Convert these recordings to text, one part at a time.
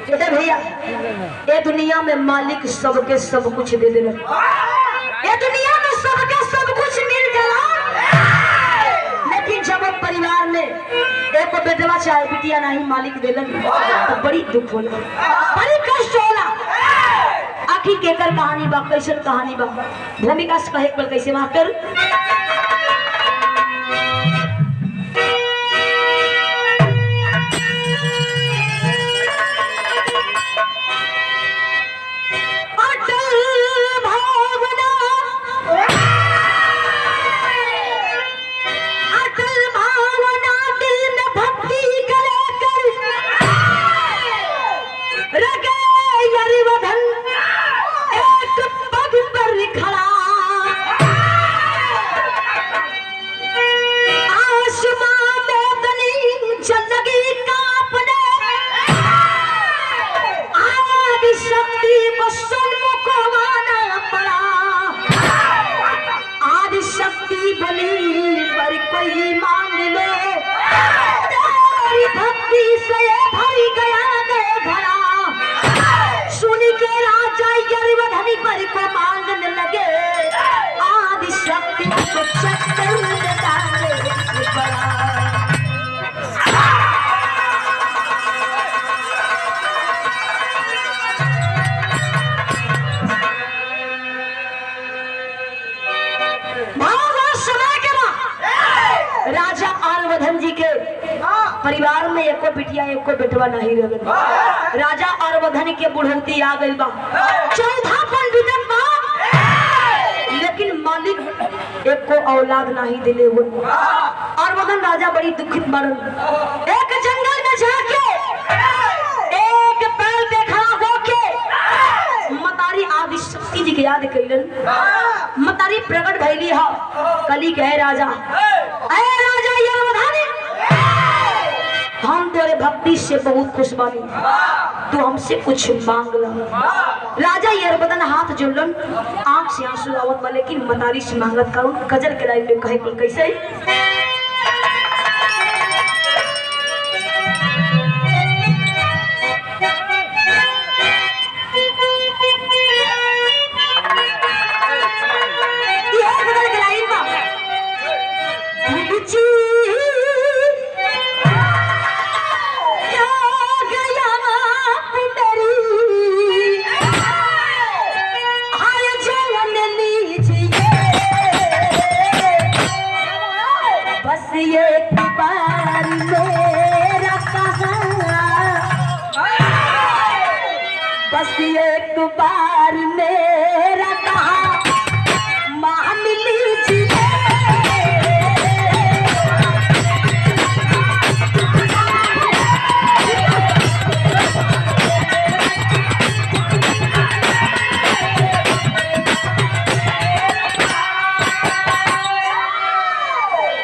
बेटा भैया ये दुनिया में मालिक सबके सब कुछ दे देना, ये दुनिया में सबके सब कुछ मिल जाला, लेकिन जब परिवार में एक बेटवा चाहे बिटिया नहीं मालिक देलन तो बड़ी दुख होला, बड़ी कष्ट होला। आखिर केकर कहानी बा, कैसन कहानी बा, भूमिका से कहे पर कैसे मास्टर परिवार में एको बिटिया एको बेटवा नहीं रहे। राजा और वधन के बुढ़ौती आ गई बा, चौथा पंडितन बा, लेकिन मालिक एको औलाद नहीं दिले हुए। और वधन राजा बड़ी दुखित मरल, एक जंगल में जाके एक पेड़ पे खड़ा होके मतारी आदि शक्ति जी के याद कैलन। मतारी प्रकट भइली हा, कली कहे राजा हम तेरे भक्ति से बहुत खुश बानी, तू हमसे कुछ मांग ला। राजा यरबदन हाथ जोड़लन, आंख से आंसू आवत बा, लेकिन मतारी से मांगत करो। गजल के लाइन में कहे कुल कैसे एक बार मेरा कहा मान लीजिए।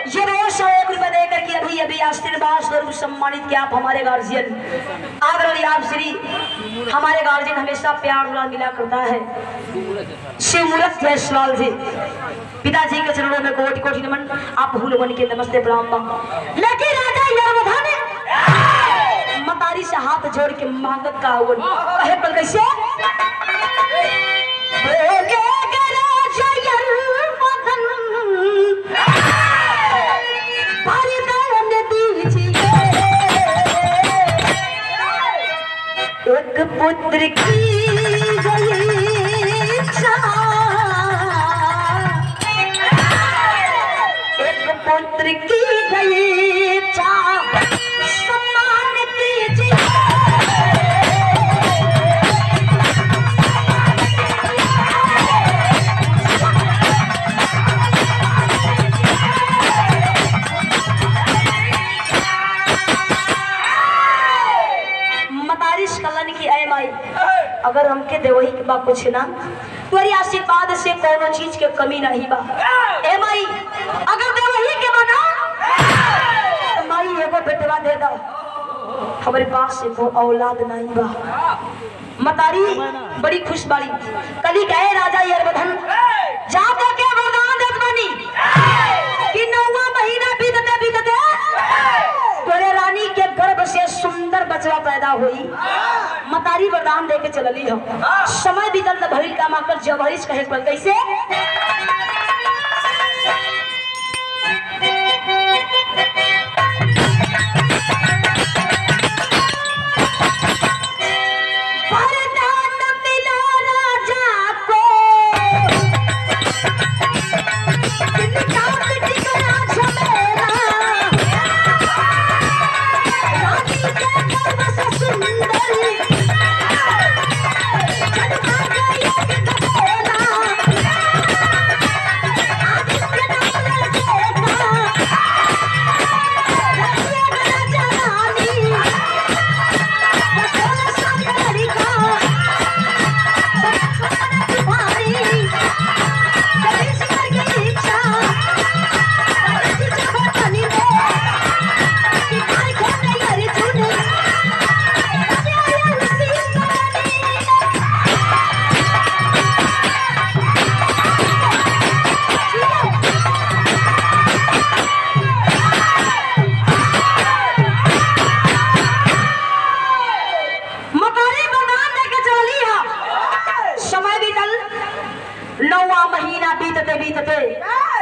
ये रोज 100 रुपए देकर के अभी अभी आशीर्वाद स्वरूप सम्मानित किया आप हमारे गार्जियन आदरणीय आप श्री हमारे गार्जियन हमेशा प्यार दुलार मिला करता है। शिवमूर्त जायसवाल जी पिताजी के चरणों में कोटि कोटि नमन। आप भूल बन के नमस्ते प्रणाम। लेकिन राजा यरवधन मतारी से हाथ जोड़ के मांगत का अवन कहे पर कैसे एक पुत्र की गई इच्छा, एक पुत्र की गई इच्छा सम्मान कीजिए। अगर हमके देवही के बा कुछ ना तोरी आशीर्वाद से कोनो चीज के कमी नहीं बा। ए माई अगर देवही के बना तो माई एगो बेटवा दे दो, हमारे पास से को औलाद नहीं बा। मतारी बड़ी खुश बाड़ी, कली कहे राजा यरवधन जाके के वरदान देत बनी कि 9वां महीना बीतते तोरे रानी के गर्भ से सुंदर बचवा पैदा हुई। मकारी वरदान दे के चलली हो। समय बीतल त भइल काम आकर जबरिस कहे पड़ कैसे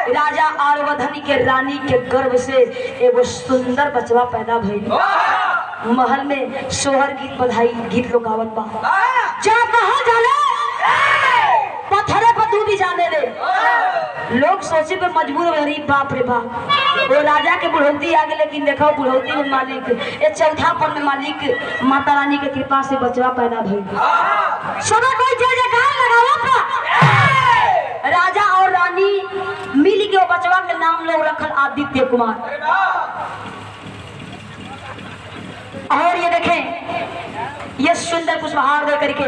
राजा आरवधन के रानी के गर्भ से एगो सुंदर बचवा पैदा भइल। महल में सोहर गीत बधाई गीत लोग गावत बा। जा कहा जाले पत्थरे पर तू भी जाने दे। लोग सोचे पे मजबूर हो रही बाप रे बाप। वो राजा के बुढ़ौती आ गए लेकिन देखो बुढ़ौती में मालिक ये चौथा पन में मालिक माता रानी के कृपा से बचवा पैदा भइल। सदा कोई जय जयकार लगाओ पा। राजा और रानी मिल के वो बचवा के नाम लोग रखल आदित्य कुमार। और ये देखें ये सुंदर पुष्पहार दे करके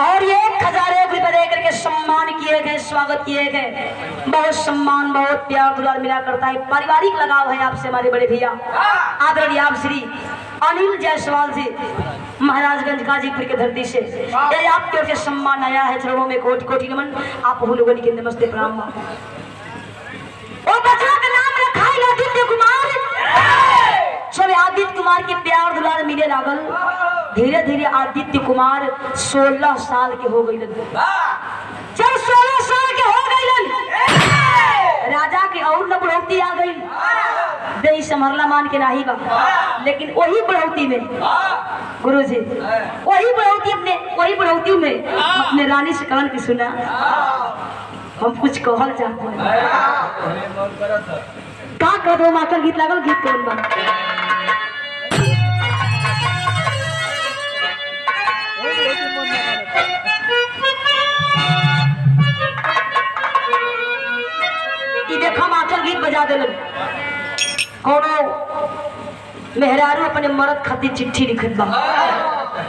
और ये 1000 रुपए दे करके सम्मान किए गए स्वागत किए गए। बहुत सम्मान बहुत प्यार दुलार मिला करता है। पारिवारिक लगाव है आपसे हमारे बड़े भैया आदरणीय आप श्री अनिल जायसवाल जी महाराजगंज गाजीपुर के धरती से ये आपकी ओर से सम्मान आया है। चरणों में कोटि कोटि नमन। आप लोगों के नमस्ते प्रणाम। बच्चों का नाम रखा है आदित्य कुमार। सब आदित्य कुमार के प्यार दुलार मिले लागल। धीरे धीरे आदित्य कुमार 16 साल के हो गई। जब 16 साल के हो गई राजा के और न बुढ़ौती आ गई। दे संभरला मान के नाही बा लेकिन वही बुढ़ौती में गुरुजी वही बुढ़ौती में अपने रानी से कहन की सुना हम कुछ कहल चाहते हैं। का कह दो माकर गीत लागल गीत कौन बा देखा माचल गीत बजा दे कोनो मेहरारू अपने मर्द खातिर चिट्ठी लिखत बा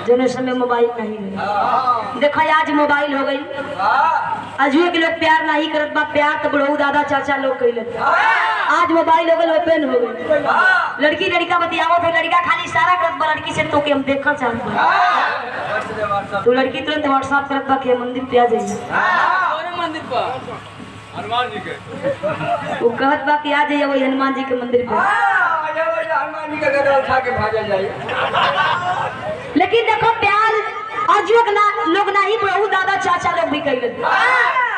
जने समय मोबाइल नहीं रहे। देखा आज मोबाइल हो गई। अजुए के लोग प्यार नहीं करत बा। प्यार तो बुढ़ऊ दादा चाचा लोग कैलत। आज मोबाइल हो गई ओपन हो गई। लड़की लड़का बतियावत है। लड़का खाली इशारा करत बा लड़की से तो के हम देखल चाहत बा। तो लड़की तुरंत व्हाट्सएप करत बा के मंदिर पे आ जाइए। मंदिर पर हनुमान जी के वो कहत बा कि आ जाइए वही हनुमान जी के मंदिर पे। हनुमान जी का गदा उठा के भागा जाइए। लेकिन देखो प्यार अजुक ना लोग नहीं बुढ़ऊ दादा चाचा लोग भी कैलत।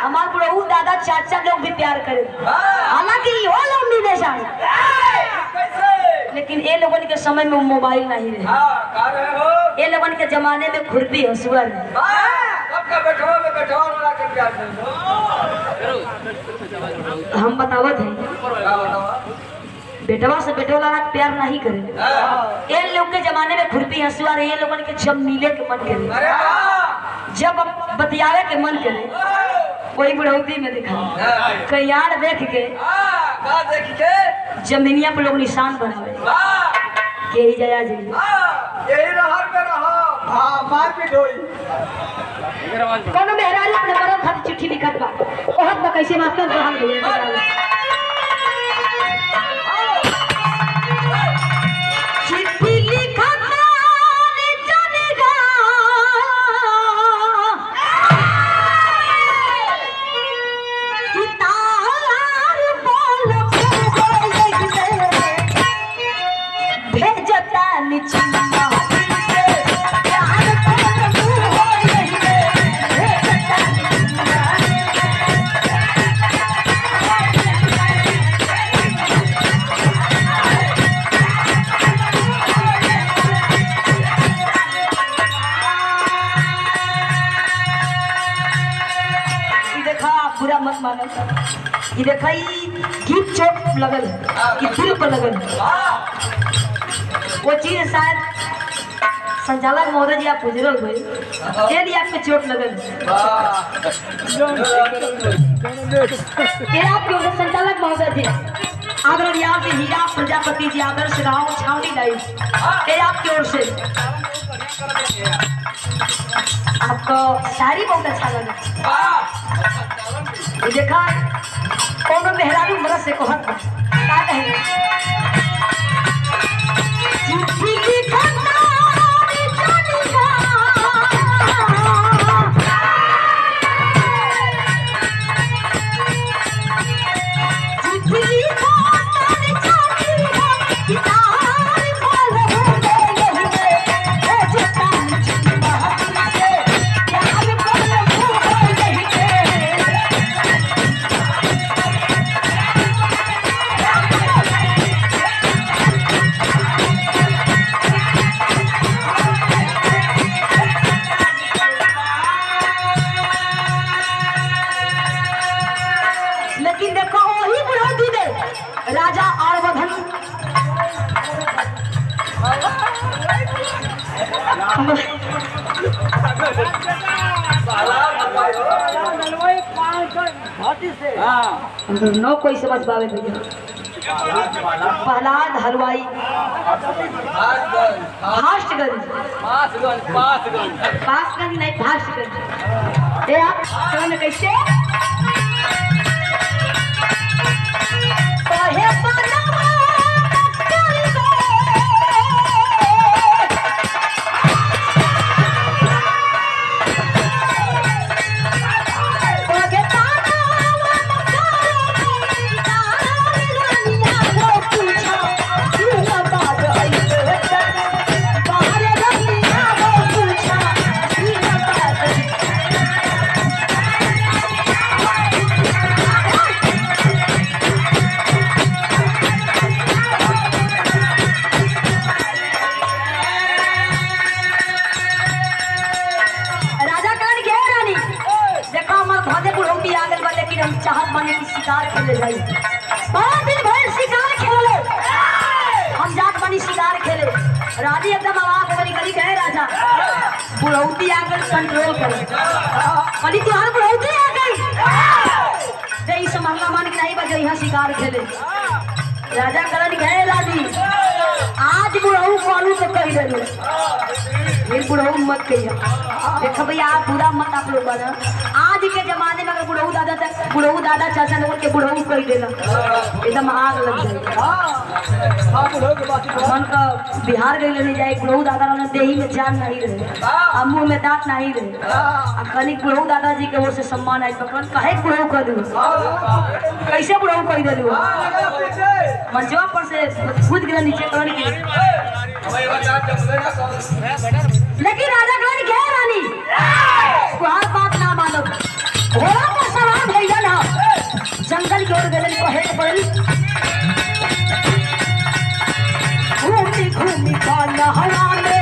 हमार बुढ़ऊ दादा चाचा लोग भी प्यार करे। हालांकि वो लोग नहीं दे लेकिन ये लोगों के समय में मोबाइल नहीं रहे। ये लोगों के जमाने में खुरपी हंसुआ हम बतावत हैं बेटवा से बेटवा प्यार नहीं करे। ये लोग के जमाने में खुरपी हंसुआ रहे। ये लोगों के जब मिले के मन करे जब बतियावे के मन करे वही बुढ़ौती में दिखा कयार देख के जमीनिया पर लोग निशान बनावे के ही जाया जी यही रहर में रहो। हां मार पीट होई। कोनो मेहरारू अपने बड़ो खातिर चिट्ठी लिखत बा ओहत बा कैसे मास्टर रहल गए। चिट्ठी लिखत रे जनेगा कितार बोल भेजता निचना प्यार मानल। ये देखा गीत चोट लगल कि दिल पर लगल, वो चीज शायद संचालक महोदय जी आप गुजरल हुए यदि आपको चोट लगल ये आपके संचालक महोदय जी आदरणीय जी हीरा प्रजापति जी आदर्श गाँव छावनी लाइव ये आपकी ओर से आपको शायरी बहुत अच्छा लगा। देखा कोनो मेहरारू मरद से कहत का कहे राजा आर्वधन नो कोई समझ पावे भैया प्रहलाद हलवाई भाष्टगंज नहीं भाष्टगंज ये आप कैसे हम चाहत बने की शिकार खेले जाई बड़ा दिन भर शिकार खेले हम जात बनी शिकार खेले राजी एकदम आवाज बनी गली कहे राजा बुढ़ौती आकर कंट्रोल करे अली तुहार बुढ़ौती आ गई जय समहला मान के नहीं बजे यहाँ शिकार खेले राजा करण कहे राजी आज बुढ़ऊ करू तो कही दे फिर बुढ़ऊ मत कहिए देखो भैया आप बुरा मत आप लोग बना आज के जमाने में अगर बुढ़ऊ दादा चाचा लोग के बुढ़ऊ कही देना एकदम आग लग जाए मन का बिहार गई लेने जाए बुढ़ऊ दादा देही में जान नहीं रहे अब मुँह में दांत नहीं रहे अब कनिक बुढ़ऊ दादाजी के ओर से सम्मान आई पकड़ कहे बुढ़ऊ कर दू कैसे बुढ़ऊ कही दे दू मंचवा पर से कूद गिरा नीचे करण की लेकिन राजा करण क्या रानी तुहार बात ना मानो घोड़ा पर सवार भइल ना जंगल की ओर गए कहे पड़ी घूमी घूमी काला हवा में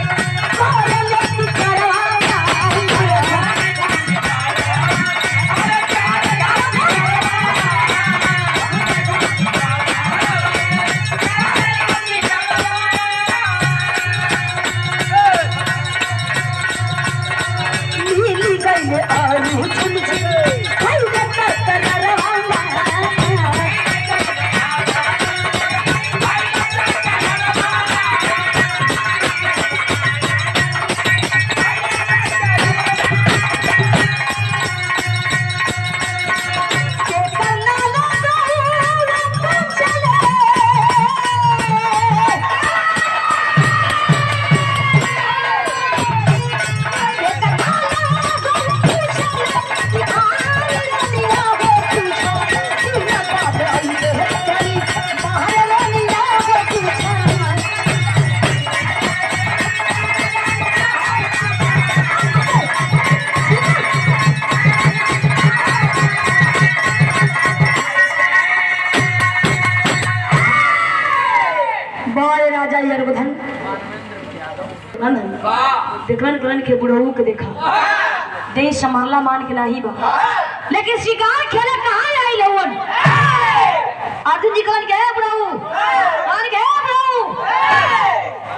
देखलन के बुढ़ऊ के देखा दे संभाला मान के नहीं बा लेकिन शिकार खेले कहाँ आई आई लवन अर्जुन जी कहन के बुढ़ऊ कहन के बुढ़ऊ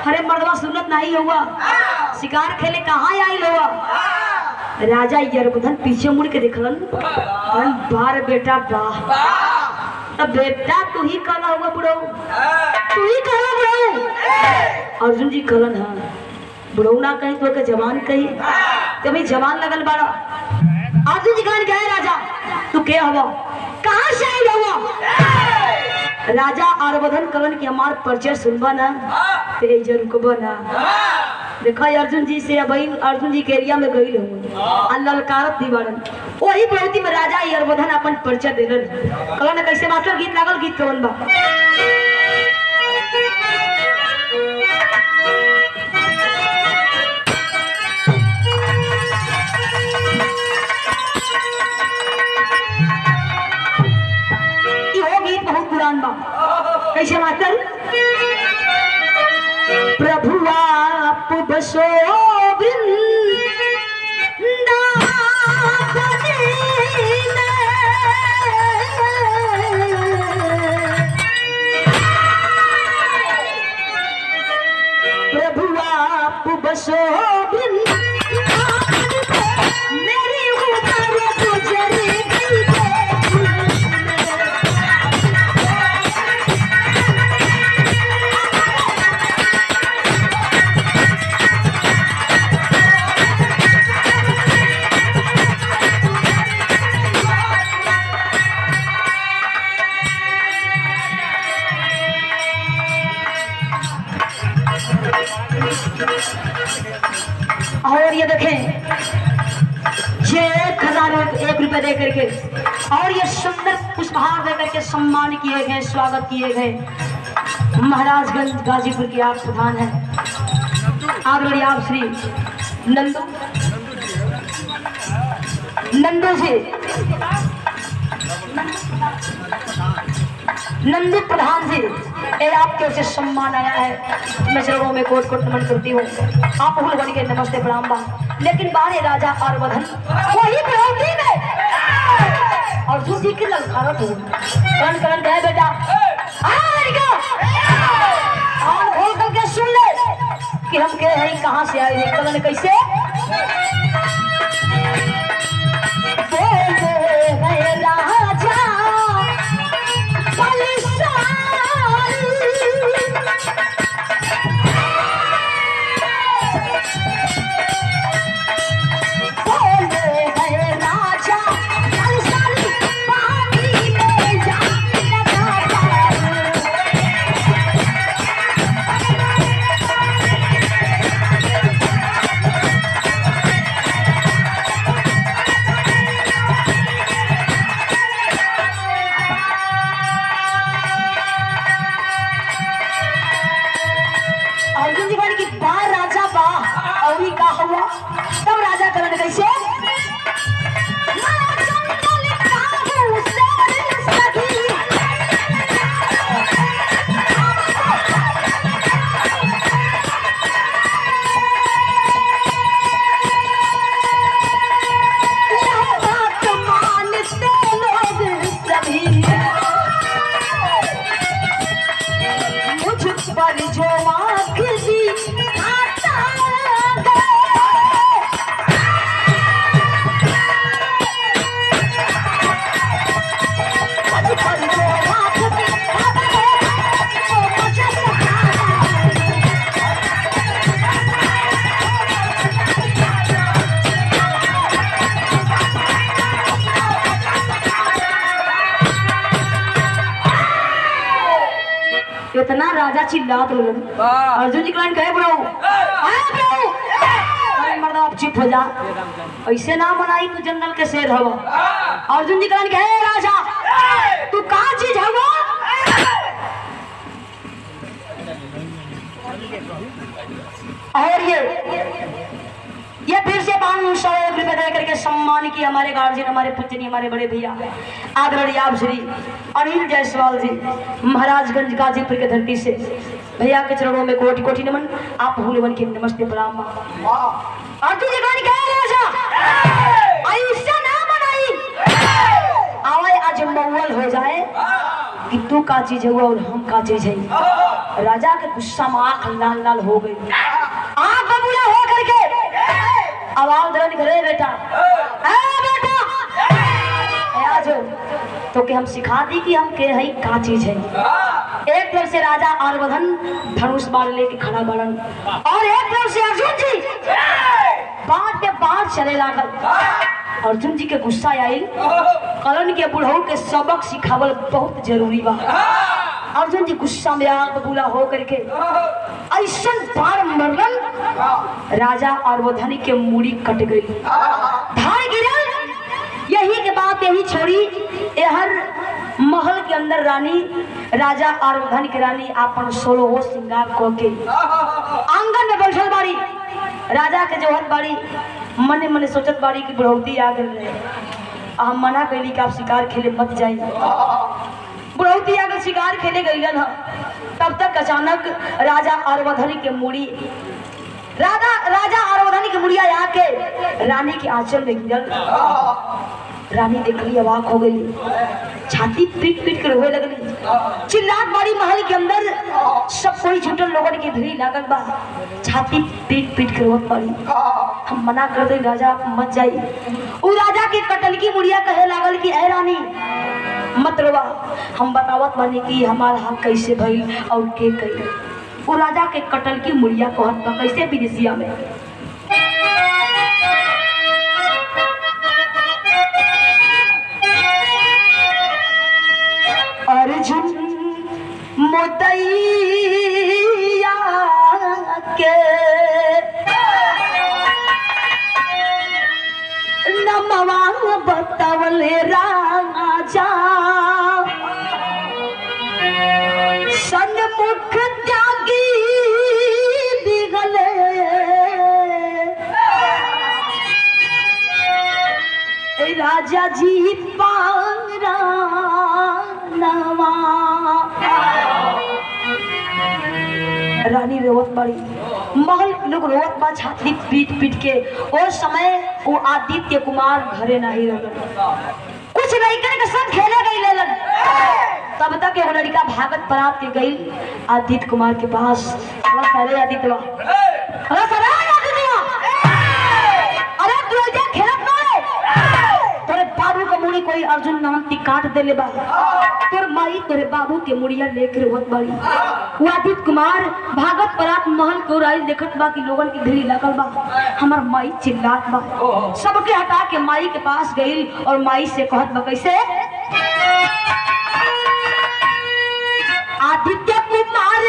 अरे मर्दवा सुनत नहीं हुआ शिकार खेले कहाँ आई हुआ राजा यरबुधन पीछे मुड़ के देखलन बार बेटा वाह अब बेटा तू ही कहला हुआ बुढ़ऊ तू ही कहला बुढ़ऊ अर्जुन जी कहलन हाँ बुढ़ऊ ना कहीं तो के जवान कही तभी जवान लगल बाड़ा अर्जुन जी कहन के राजा तू के हवा कहाँ से आई हुआ राजा आरवधन कहलन कि हमार परिचय सुनबा ना ते इजर रुकबा ना देखा अर्जुन जी से अभी अर्जुन जी के एरिया में गई हूँ ललकारत दीवारन वही प्रवृत्ति में राजा आरवधन अपन परिचय दिलन कहलन कैसे मास्टर गीत लागल गीत कौन बा कैसे मास्टर प्रभु आप बसो प्रभु आप बसो मेरी उम्र गुजर गई और ये देखें ये 1,001 रुपए दे करके और ये सुंदर पुष्पहार दे करके सम्मान किए गए स्वागत किए गए महाराजगंज गाजीपुर के आप प्रधान हैं आदरणीय आप श्री नंदू जी नंदू प्रधान जी ये आपके से सम्मान आया है मैं चरणों में कोट कोट नमन करती हूँ आप भूल बन के नमस्ते प्रणाम बा लेकिन बारे राजा आरवधन वही प्रवृत्ति में और दूसरी की ललकारत हो करण करण गए बेटा और खोल करके सुन ले कि हम कह हैं कहाँ से आए हैं करण कैसे राजा तब राजा करण कैसे मुझ पर जो आँख दी इतना राजा चिल्लात बोलन अर्जुन जी कहन कहे बुढ़ऊ अरे मर्दा आप चुप हो जा ऐसे ना मनाई तू जंगल के शेर हवा अर्जुन जी कहन कहे राजा तू कहाँ चीज हवा और ये फिर से 501 रुपए दे करके सम्मान की हमारे गार्जियन हमारे पुत्री हमारे बड़े भैया आदरणीय आप श्री अनिल जायसवाल जी महाराजगंज गाजीपुर के धरती से भैया के चरणों में कोटि कोटि नमन आप भूल बन के नमस्ते प्रणाम अर्जुन जी कह राजा ऐसा ना बनाई आवाज आज मौल हो जाए कि तू का चीज हुआ और हम का चीज है। राजा के गुस्सा में आंख लाल लाल हो गई, आंख बबूला हो करके आवाज दे निकले, बेटा ए बेटा आज तो के हम सिखा दी कि हम के है का चीज है। एक तरफ से राजा आर्वधन धनुष बाण लेके खड़ा बड़न और एक तरफ से अर्जुन जी बाण पे बाण चले लागल। अर्जुन जी के गुस्सा आई, कलन के बुढ़ऊ के सबक सिखावल बहुत जरूरी बा। अर्जुन जी गुस्सा में आग बबूला हो करके ऐसा बाण मरलन, राजा आर्वधन के मूड़ी कट गई, धार गिरल। यही के बाद यही छोड़ी हर महल के अंदर रानी राजा आर्वधन की रानी अपन 16 श्रृंगार को के आंगन में बैठल बाड़ी। राजा के जोहर बाड़ी मने मने सोचत बाड़ी की बुढ़ौती आ गई रहे, हम मना कैली कि आप शिकार खेले मत जाई। बुढ़ौती आ गई शिकार खेले गईलन ह। तब तक अचानक राजा आर्वधन के मुड़ी राजा आर्वधन की मुड़िया आके रानी के आंचल में गिरल। रानी देखली, अवाक हो गई, छाती पीट पीट कर रोए लगली, चिल्लात बाड़ी महल के अंदर। सब कोई झूठन लोगन के भीड़ लागल बा, छाती पीट पीट कर रोत बाड़ी। हम मना कर दे राजा मत जाई। उ राजा के कटल की मुड़िया कहे लागल कि ए रानी मत रोवा, हम बतावत बानी कि हमार हाथ कैसे भइल और के कइल। उ राजा के कटल की मुड़िया कहत बा कैसे विदेशिया में, अर्जुन मोदैया के नमवा बतावले राजा, सन्मुख त्यागी दिगले राजा जी पारा नवा। रानी रोवत बड़ी, महल लोग रोवत बा छाती पीट पीट के। उस समय वो आदित्य कुमार घरे नहीं रहल, कुछ नहीं करे सब खेले गई लेलन। तब तक एगो लड़का भागत परात के गई आदित्य कुमार के पास। अरे आदित्य अरे तू ऐसे खेलत ना, तोरे बाबू का मुड़ी कोई अर्जुन नाम की काट देले बा, तोर माई तोरे बाबू के मुड़िया लेकर रोत बड़ी। वो आदित्य कुमार भागत परात महल को राइल देखत बा कि लोगन की भीड़ लगल बा, हमार माई चिल्लात बा। सबके हटा के माई के पास गई और माई से कहत बा कैसे, आदित्य कुमार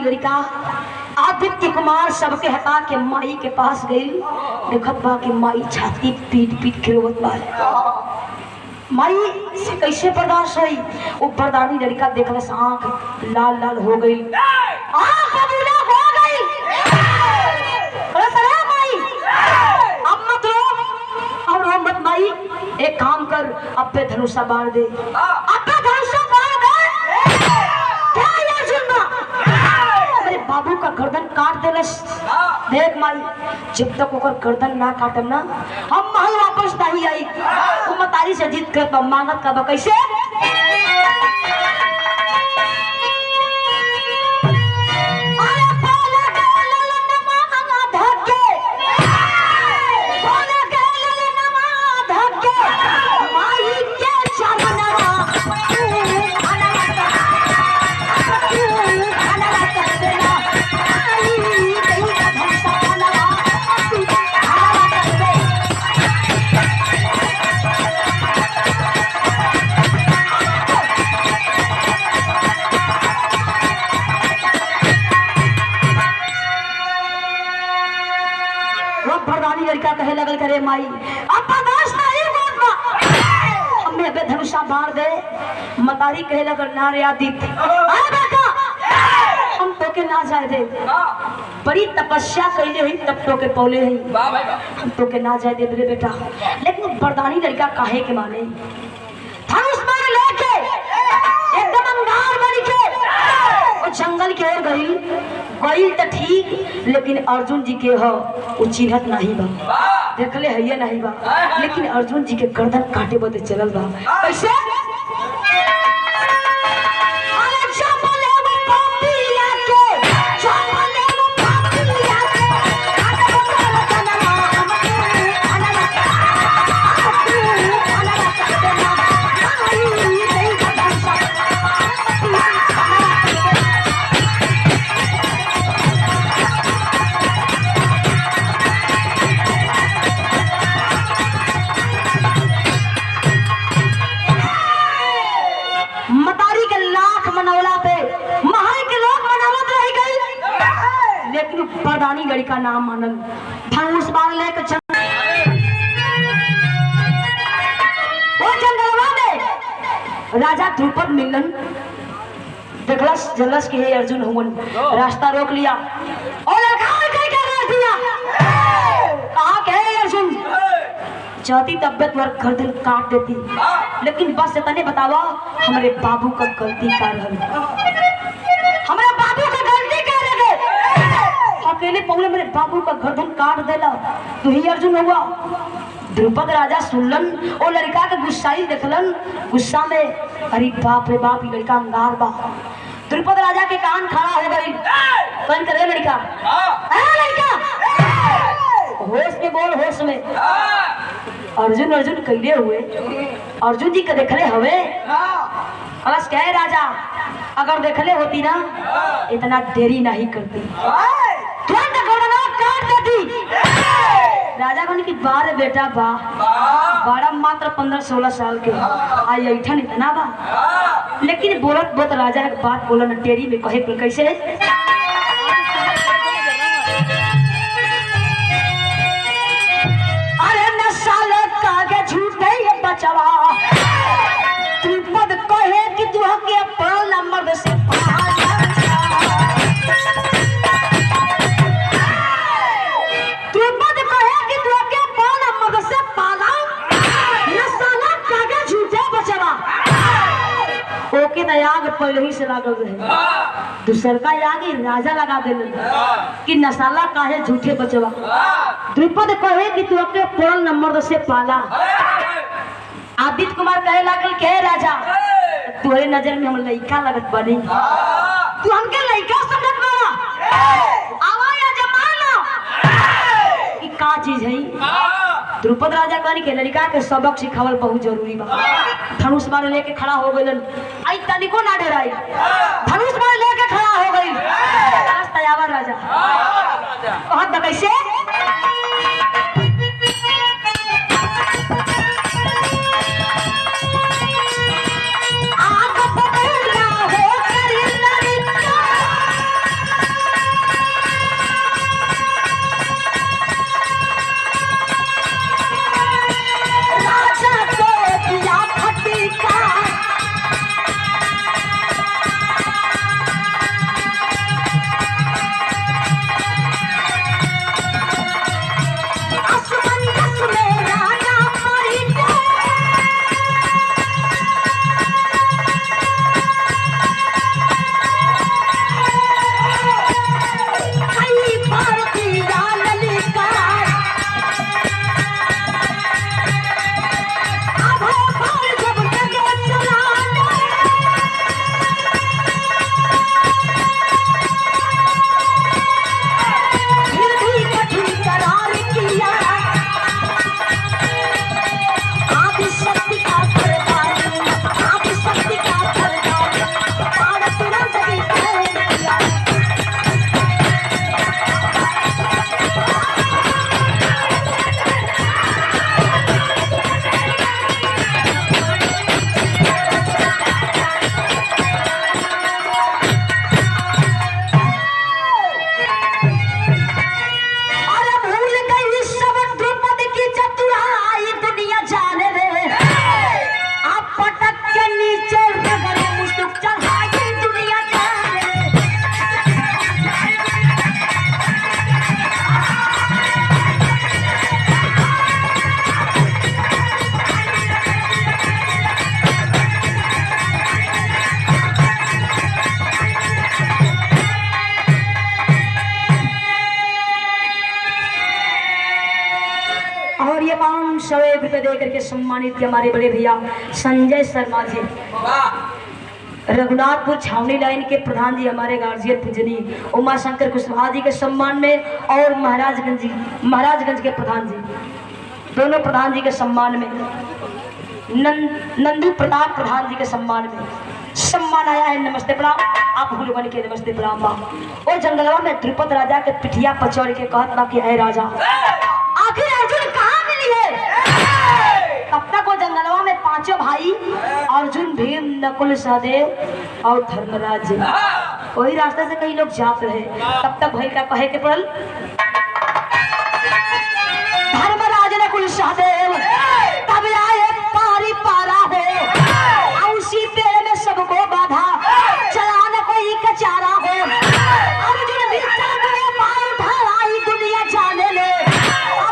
लड़का आदित्य कुमार सबके हटा के माई के पास गई। देखत बा कि माई छाती पीट पीट के रोवत बा। माई से कैसे बर्दाश्त हुई। वो बरदानी लड़का देखल आंख लाल लाल हो गई, आंख बबूला हो गई। अरे माई अब मत रो, अब रो मत माई, एक काम कर अब पे धनुषा बाढ़ दे, अब पे धनुषा बाढ़ दे। क्या ये सुनना, मेरे बाबू का गर्दन काट देलस। देख माई जब तक ओकर गर्दन ना काटम ना हम महल वापस नहीं आई। वो मतारी से जीत कर मांगत का कैसे कहे लगल करे माई अब बर्दाश्त नहीं होत बा, हमें बे धनुषा बाढ़ दे। मतारी कहे लगल ना रे आदित्य अरे बेटा हम तो के ना जाए दे, बड़ी तपस्या कैले हुई तब तो के पौले हुई, हम तो के ना जाए दे मेरे बेटा। लेकिन बरदानी लड़का काहे के माने धनुष बाण लेके एकदम अंगार बन के वो जंगल के ओर गई तो ठीक, लेकिन अर्जुन जी के हो वो चिन्हत नहीं बा, देखले है नहीं बा, लेकिन अर्जुन जी के गर्दन काटे बदे चलल बा। कैसे बरदानी लड़का नाम मानल धनुष बाण लेके वो जंगलवा में राजा द्रुपद मिलन देखलस जलस के हे अर्जुन हुवन, रास्ता रोक लिया और लड़का करके मार दिया। कहा के हे अर्जुन चाहती तबियत वर गर्दन काट देती, लेकिन बस इतने बतावा हमारे बाबू का गलती का रहा, हमारे बाबू का गलती क्या लगे अकेले पौले मेरे बाबू का गर्दन काट देला तो ही अर्जुन हुआ। द्रुपद राजा सुनलन और लड़का के गुस्साई देखलन, गुस्सा में अरे बाप रे बाप ये लड़का अंगार बा। द्रुपद राजा के कान खड़ा हो गई, कौन करे लड़का लड़का होश में बोल, होश में। अर्जुन अर्जुन कैले हुए अर्जुन जी के देखले हवे अलस कहे राजा अगर देखले होती ना इतना देरी नहीं करती, तुरंत गर्दन काट देती। राजा कहने की बार बेटा बा बड़ा मात्र 15-16 साल के आई ऐठन इतना बा, लेकिन बोलत बहुत राजा एक बात बोला न टेरी में कहे पर कैसे अरे न साल कागे झूठ नहीं बचवा द्रुपद कहे कि तू के पहला मर्द से ओके आग पहले ही से लागल रहे, दूसर का आगे राजा लगा देले कि नसाला काहे झूठे बचवा। द्रुपद कहे कि तू अपने पहल नंबर से पाला। आदित्य कुमार कहे लागल के राजा तुम्हारे नजर में हम लड़का लगत बनी, तू हमके लड़का समझत बाड़ा, आवा या जमाना कि का चीज है। द्रुपद राजा कहनी के लड़का के सबक सिखावल बहुत जरूरी बा। धनुष बाण लेके खड़ा हो गइलन, आई तनिको ना डराई, धनुष बाण लेके खड़ा हो गई। तैयार राजा कहत कैसे रुपए दे करके सम्मानित किया हमारे बड़े भैया संजय शर्मा जी, रघुनाथपुर छावनी लाइन के प्रधान जी, हमारे गार्जियन पूजनी उमा शंकर कुशवाहा जी के सम्मान में, और महाराजगंज के प्रधान जी, दोनों प्रधान जी के सम्मान में, नंदू प्रताप प्रधान जी के सम्मान में सम्मान आया है। नमस्ते प्रणाम। आप हुलवन के नमस्ते प्रणाम बा। और जंगलवा में द्रुपद राजा के पिठिया पचौड़ के कहत बा कि है राजा आखिर अर्जुन कहाँ मिली है? तब तक वो जंगलवा में पांचों भाई अर्जुन, भीम, नकुल, सहदेव और धर्मराज जी वही रास्ते से कई लोग जाते रहे। तब तक भाई का कहे के पड़ल धर्मराज, नकुल, सहदेव तब आए पारी पारा हो, उसी पेड़ में सबको बाधा चला न कोई कचारा हो। अर्जुन भी चल गए पार धराई दुनिया जाने ले,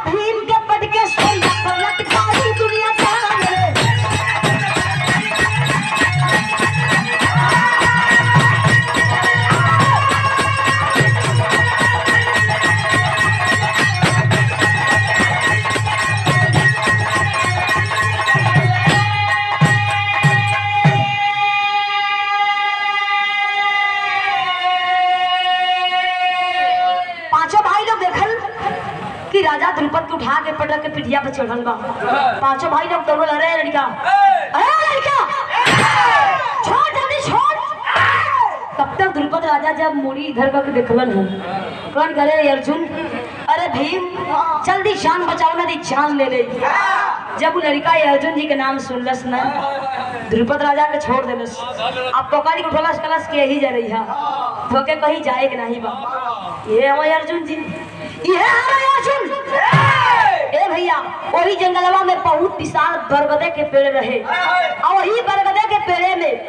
भीम के पट के सोया पर लटकाई दुनिया जाने ले। कि राजा द्रुपद को उठा के पटक के पिठिया पर चढ़ल बा। पांचों भाई लोग दौड़ रहे, लड़का छोड़ जल्दी छोड़। तब तक द्रुपद राजा जब मुड़ी इधर का देखलन है, कौन करे अर्जुन, अरे भीम जल्दी जान बचाओ ना, दी जान ले ले। जब वो लड़का अर्जुन जी के नाम सुनलस न, द्रुपद राजा के छोड़ देलस। अब पोकारी उठलस कलश के ही जा रही है, तो के कहीं जाए के नहीं बा। ये हमारे अर्जुन जी, ये हमारे अर्जुन। ए भैया वही जंगलवा में बहुत विशाल बरगदे के पेड़ रहे, और वही बरगदे के पेड़े में,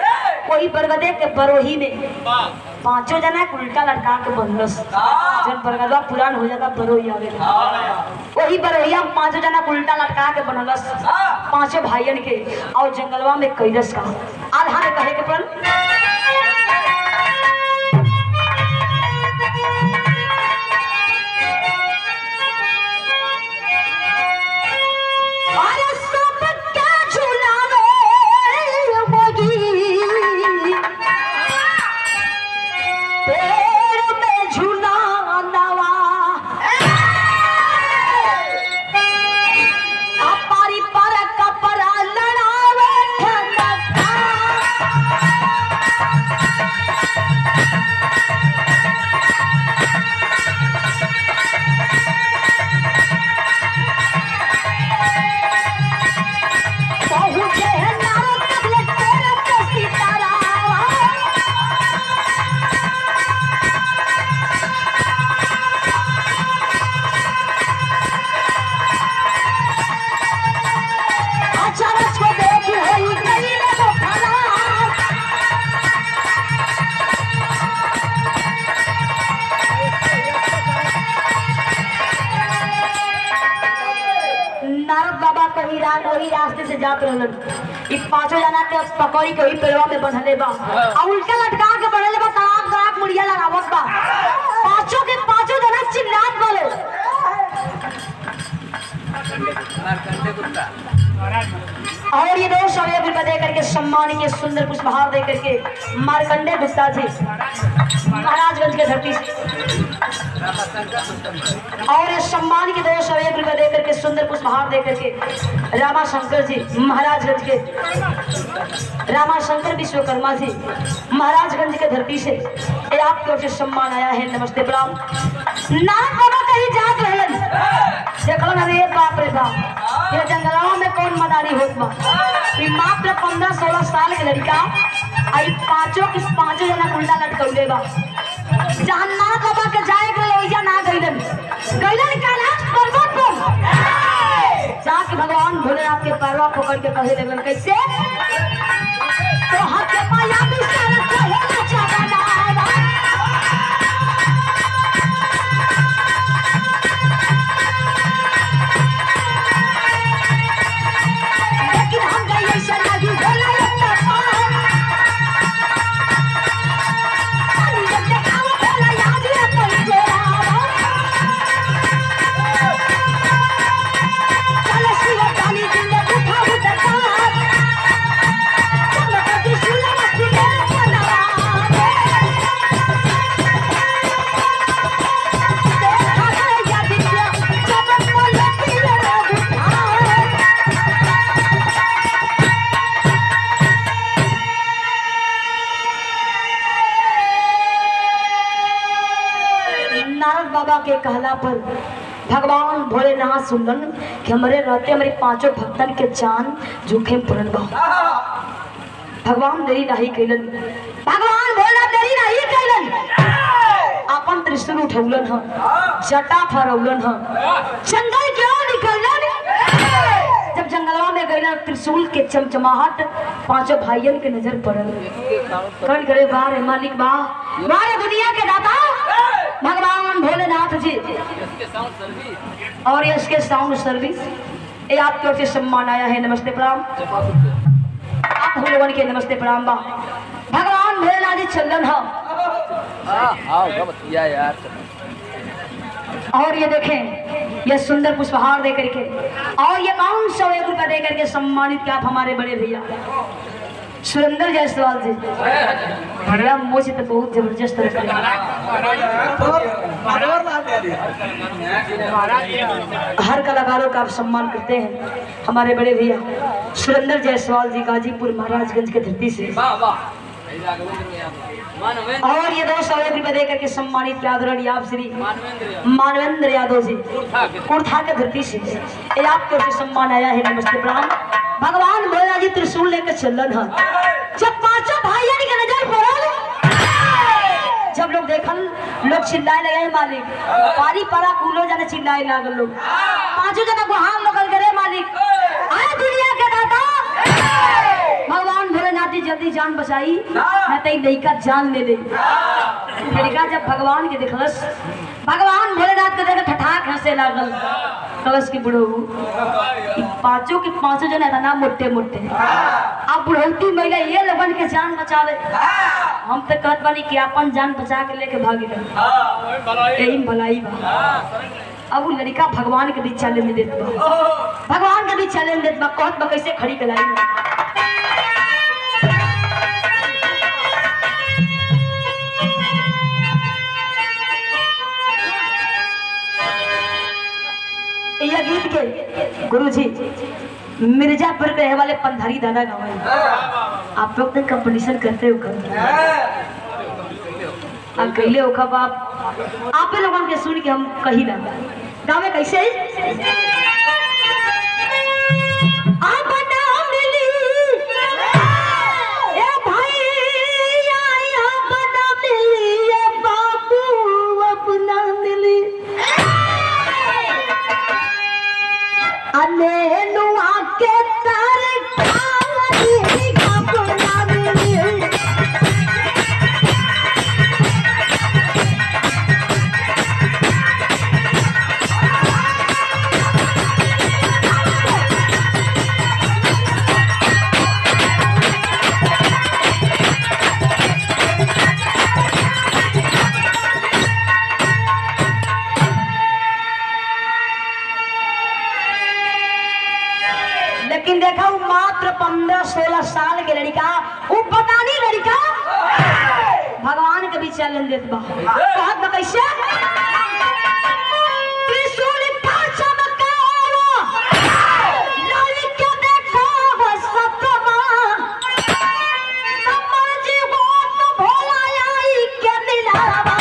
वही बरगदे के बरोही में पांचों जना उल्टा लटका के बंधलस। जब बरगदवा पुरान हो जाता बरोही आवेला, वही बरोहिया पांचों जना उल्टा लटका के बनलस पांचों भाइयन के, और जंगलवा में कैलस का आल्हा ने कहे के पड़ल वही रास्ते से जात रहलन। इ पांचों जना के पकड़ी के ही पेड़वा में बंधले बा, और उल्टा लटका के बंधले बा, ताक ताक मुड़िया लगावत बा। पांचों के पांचों जना चिल्लात बोले, और ये दो शौर्य भी दे करके सम्मान के सुंदर पुष्पहार दे करके मार्कंडे गुप्ता जी महाराजगंज के धरती से, और ये सम्मान के दो शौर्य भी दे करके सुंदर पुष्पहार दे करके रामाशंकर जी महाराजगंज के, रामाशंकर विश्वकर्मा जी महाराजगंज के धरती से ये आपकी ओर से सम्मान आया है। नमस्ते प्रणाम। नाम बाबा कहीं जात रहलन, देखलन अरे बाप रे बाप, ये जंगलवा में कौन मदारी होत बा। मात्र 15-16 साल के लड़का आई पांचों के पांचों जना उल्टा लटकौले बा। जहां नाथ बाबा के जाए के लोइया ना गइलन कैलाश पर्वत पर जाके भगवान भोलेनाथ के पैरवा पकड़ के कहे लगन कैसे, तो हाथ के पाया भी सर कहे चाहता ना, बाबा के कहला पर भगवान भोलेनाथ सुनलन कि हमारे रहते हमारे पांचों भक्तन के जान जोखिम पड़ल बा। भगवान देरी नहीं कैलन, भगवान भोलेनाथ देरी नहीं कैलन, अपन त्रिशूल उठौलन ह, जटा फरौलन ह, जंगल क्यों निकलन। जब जंगलवा में गइला त्रिशूल के चमचमाहट पांचों भाइयन के नजर पड़ल। कौन करे बारे मालिक बा, मारे दुनिया के दाता भगवान भोलेनाथ जी। और ये इसके साउंड सर्विस ये आपकी ओर से सम्मान आया है। नमस्ते प्रणाम आप हम लोगों के नमस्ते प्रणाम बा। भगवान भोलेनाथ जी चलन है। और ये देखें ये सुंदर पुष्पहार दे करके और ये 501 रुपया दे करके सम्मानित किया आप हमारे बड़े भैया सुरेंद्र जायसवाल जी। भैया मुझे तो बहुत जबरदस्त हर कलाकारों का आप सम्मान करते हैं हमारे बड़े भैया सुरेंद्र जायसवाल जी, गाजीपुर महाराजगंज के धरती से। और ये 201 रुपये दे करके सम्मानित आदरणीय आप श्री मानवेंद्र यादव जी कुर्था के धरती से ये आपके ओर से सम्मान आया है। नमस्ते प्रणाम। भगवान भोलेनाथ जी त्रिशूल लेकर चलन है। जब पांचों भाइयों की नजर पड़ल, जब लोग देखल लोग चिल्लाए लगे मालिक, पारी परा कूलो जाने चिल्लाए लागल लोग। पांचों जना गुहार लगल करे मालिक आए दुनिया के दाता भगवान भोलेनाथ जी जल्दी जान बचाई मैं तई लड़का जान ले ले। लड़का जब भगवान के देखलस, भगवान भोलेनाथ के देख ठठाक हंसे लागल। कलश की बुढ़ऊ पांचों के पांचों जन है ना मोटे मोटे अब बुढ़ौती महिला ये लगन के जान बचावे। हम तो कहत बानी कि अपन जान बचा के लेके भागी यही भलाई बा। अब वो लड़का भगवान के बीच चैलेंज देत बा, भगवान के बीच चैलेंज देत बा। कहत बा कैसे खड़ी कलाई में यह गीत के गुरुजी मिर्जापुर के रहे वाले पंधारी दादा गावे। आप लोग तो कंपटीशन करते हो कब आप कहले हो कब आप लोगों के सुन के हम कही ना गावे कैसे आप लेकिन देखा वो मात्र 15-16 साल के लड़का वो पता नहीं लड़का भगवान के भी चैलेंज देत बा। कहत बा कैसे त्रिशूल का चमकावा लड़का देखा बस सतवा समर जीवन भोला आई के दिलावा।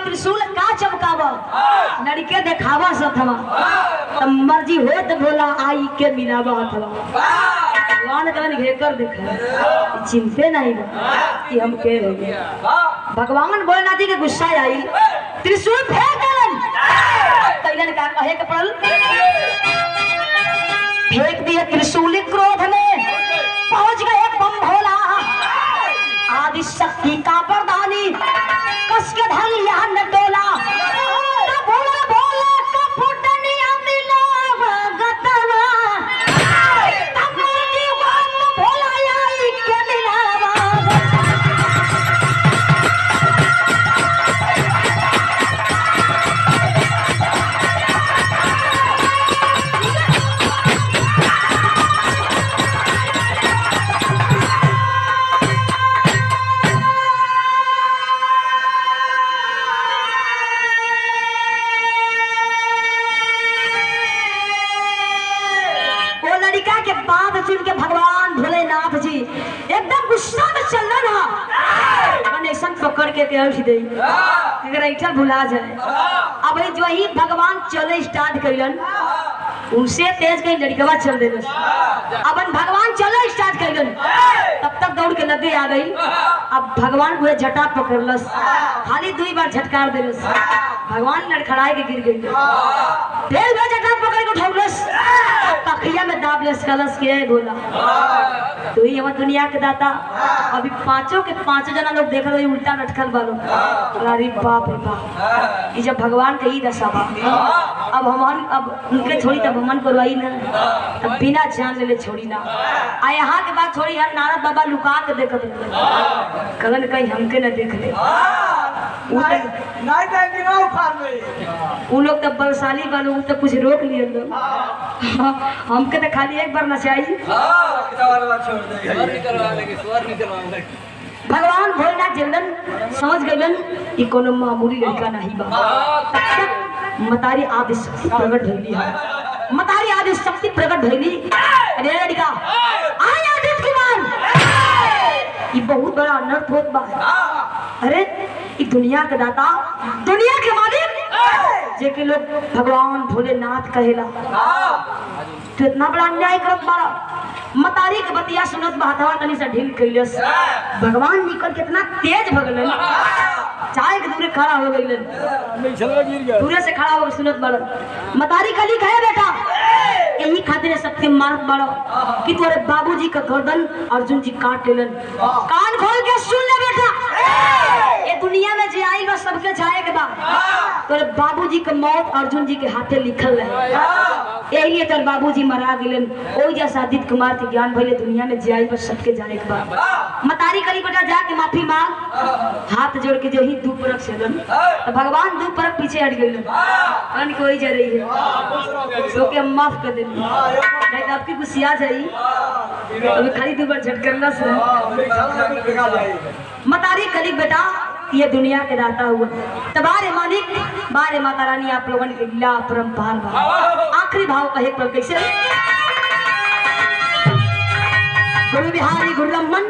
त्रिशूल का चमकावा लड़के देखावा सथवा तब मर्जी हो तो भोला आई के मिलावा हथवा। भगवान कलन घेकर देखा चिंते नहीं कि हम के रहे। भगवान भोलेनाथ जी के गुस्सा आई त्रिशूल फेंक देलन। तैलन का कहे के पड़ल फेंक दिए त्रिशूल क्रोध में पहुंच गए बम भोला आदि शक्ति का वरदानी कस के धन लिया न डोला भोला भोला का फुटनिया मिला गतवा तब जीवन भोला आई के मिलावा। पकड़ के उठ दे अगर ऐठा भुला जाए। अब जो ही भगवान चले स्टार्ट कइलन उनसे तेज कहीं लड़कवा चल दे। अब भगवान चले स्टार्ट कइलन तब तक दौड़ के नदी आ गई। अब भगवान को झटा पकड़लस खाली 2 बार झटकार देलस भगवान लड़खड़ाए के गिर गई। फिर वह झटा पकड़ के उठौलस तखिया में दाब लेस कलस के बोला तू ही हम दुनिया के दाता। अभी पांचों के 5 जना लोग देख रहे उल्टा लटकल बालो। अरे बाप रे बाप ये जब भगवान के ही दशा बा। अब हम अब उनके छोड़ी तब हमन करवाई ना तब बिना जान ले छोड़ी ना आ यहाँ के बाद छोड़ी हर नारद बाबा लुका के देखत कलन कहीं हमके न देख ले। उ लोग तो बलशाली वालों तो कुछ रोक लिए लोग हमके तो खाली एक बार नचाई। भगवान भोलेनाथ जल्दन समझ गलन ये कोनो मामूली लड़का नहीं बा। मतारी आदि शक्ति प्रकट भइली है। मतारी आदि शक्ति प्रकट भइली अरे लड़का आया आदित्य कुमार ये बहुत बड़ा अनर्थ होत बा। अरे ये दुनिया के दाता दुनिया के मालिक जे के लोग भगवान भोलेनाथ कहेला तो इतना बड़ा अन्याय करत बाड़ा। मतारी के बतिया सुनत बहतवा तनी से ढील कइलस भगवान निकल कितना तेज भगलन चाय के दूरे खड़ा हो गइलन दूरे से खड़ा हो सुनत बड़ मतारी कली कहे बेटा यही खातिर सबके मारत बड़ो कि तोरे बाबूजी का गर्दन अर्जुन जी काट लेलन। कान खोल के सुन ले बेटा ये दुनिया में जे आई बस सबके जाए के बा तोरे बाबूजी के मौत अर्जुन जी के हाथे लिखल है यही लिए तोर बाबूजी मरा गेलन। ओई जैसा आदित्य कुमार के ज्ञान भइले दुनिया में जे आई बस सबके जाए के बा। मतारी कली बेटा जाके माफी मांग हाथ जोड़ के जही 2 परख सेलन तो भगवान 2 परख पीछे हट गइलन कन कोई जा रही है तो के माफ कर दे नहीं तो आपकी गुस्सा जाई अभी खाली 2 बार झटकरला से मतारी कली बेटा ये दुनिया के दाता हुआ तबारे मालिक बारे माता रानी आप लोगों के लीला परंपार भाव आखिरी भाव कहे प्रभु कैसे गुरु बिहारी गुरु रमन